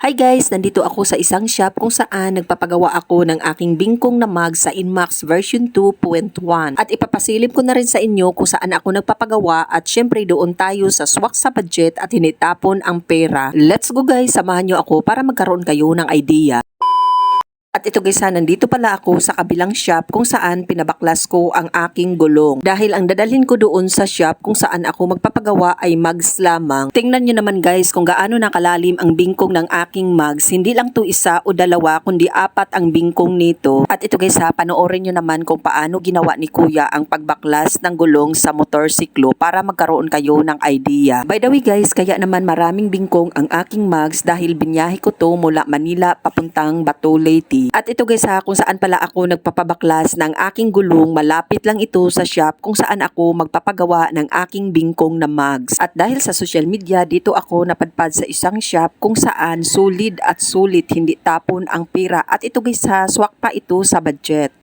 Hi guys! Nandito ako sa isang shop kung saan nagpapagawa ako ng aking bingkong na mug sa Inmax version 2.1. At ipapasilip ko na rin sa inyo kung saan ako nagpapagawa at syempre doon tayo sa swak sa budget at hinitapon ang pera. Let's go guys! Samahan nyo ako para magkaroon kayo ng idea. At ito guys nandito pala ako sa kabilang shop kung saan pinabaklas ko ang aking gulong. Dahil ang dadalhin ko doon sa shop kung saan ako magpapagawa ay mugs lamang. Tingnan nyo naman guys kung gaano nakalalim ang bingkong ng aking mugs. Hindi lang to isa o dalawa kundi apat ang bingkong nito. At ito guys panoorin nyo naman kung paano ginawa ni kuya ang pagbaklas ng gulong sa motorsiklo para magkaroon kayo ng idea. By the way guys, kaya naman maraming bingkong ang aking mugs dahil binyahe ko to mula Manila papuntang Bato Leyte. At ito guys kung saan pala ako nagpapabaklas ng aking gulong, malapit lang ito sa shop kung saan ako magpapagawa ng aking bingkong na mugs. At dahil sa social media, dito ako napadpad sa isang shop kung saan sulit at sulit, hindi tapon ang pera. At ito guys swak pa ito sa budget.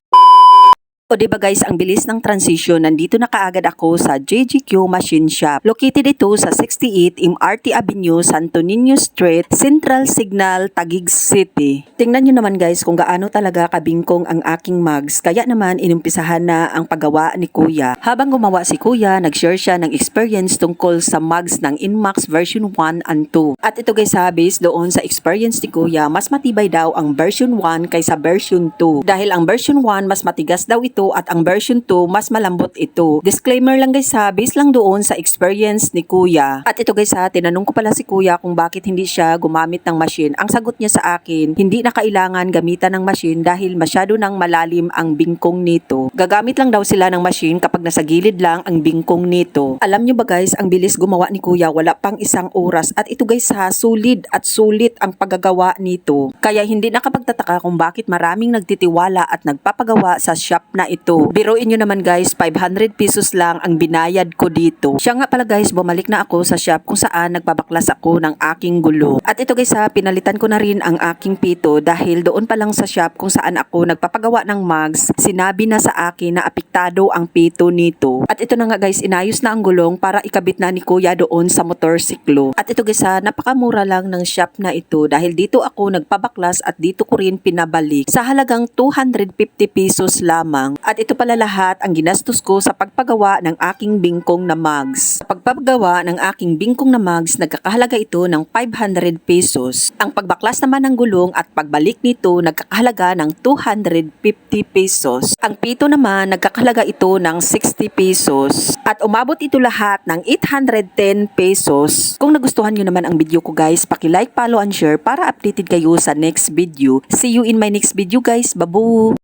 O diba guys, ang bilis ng transition, nandito na kaagad ako sa JGQ Machine Shop. Located ito sa 68 MRT Avenue, Santo Niño Street, Central Signal, Taguig City. Tingnan nyo naman guys kung gaano talaga kabingkong ang aking mugs. Kaya naman inumpisahan na ang paggawa ni kuya. Habang gumawa si kuya, nag-share siya ng experience tungkol sa mugs ng Inmax version 1 and 2. At ito guys based doon sa experience ni kuya, mas matibay daw ang version 1 kaysa version 2. Dahil ang version 1 mas matigas daw ito at ang version 2 mas malambot ito. Disclaimer lang guys based lang doon sa experience ni kuya. At ito guys tinanong ko pala si kuya kung bakit hindi siya gumamit ng machine. Ang sagot niya sa akin, hindi na kailangan gamitan ng machine dahil masyado nang malalim ang bingkong nito. Gagamit lang daw sila ng machine kapag nasa gilid lang ang bingkong nito. Alam nyo ba guys, ang bilis gumawa ni kuya, wala pang isang oras. At ito guys sulit at sulit ang paggagawa nito. Kaya hindi nakapagtataka kung bakit maraming nagtitiwala at nagpapagawa sa shop na ito. Biruin nyo naman guys, 500 pesos lang ang binayad ko dito. Siya nga pala guys, bumalik na ako sa shop kung saan nagbabaklas ako ng aking gulong. At ito guys pinalitan ko na rin ang aking pito dahil doon pa lang sa shop kung saan ako nagpapagawa ng mugs, sinabi na sa akin na apektado ang pito nito. At ito na nga guys, inayos na ang gulong para ikabit na ni kuya doon sa motorsiklo. At ito guys napakamura lang ng shop na ito dahil dito ako nagpabaklas at dito ko rin pinabalik sa halagang 250 pesos lamang. At ito pala lahat ang ginastos ko sa pagpagawa ng aking bingkong na mugs. Sa pagpagawa ng aking bingkong na mugs, nagkakahalaga ito ng 500 pesos. Ang pagbaklas naman ng gulong at pagbalik nito, nagkakahalaga ng 250 pesos. Ang pito naman, nagkakahalaga ito ng 60 pesos. At umabot ito lahat ng 810 pesos. Kung nagustuhan nyo naman ang video ko guys, paki-like, follow, and share para updated kayo sa next video. See you in my next video guys. Babu!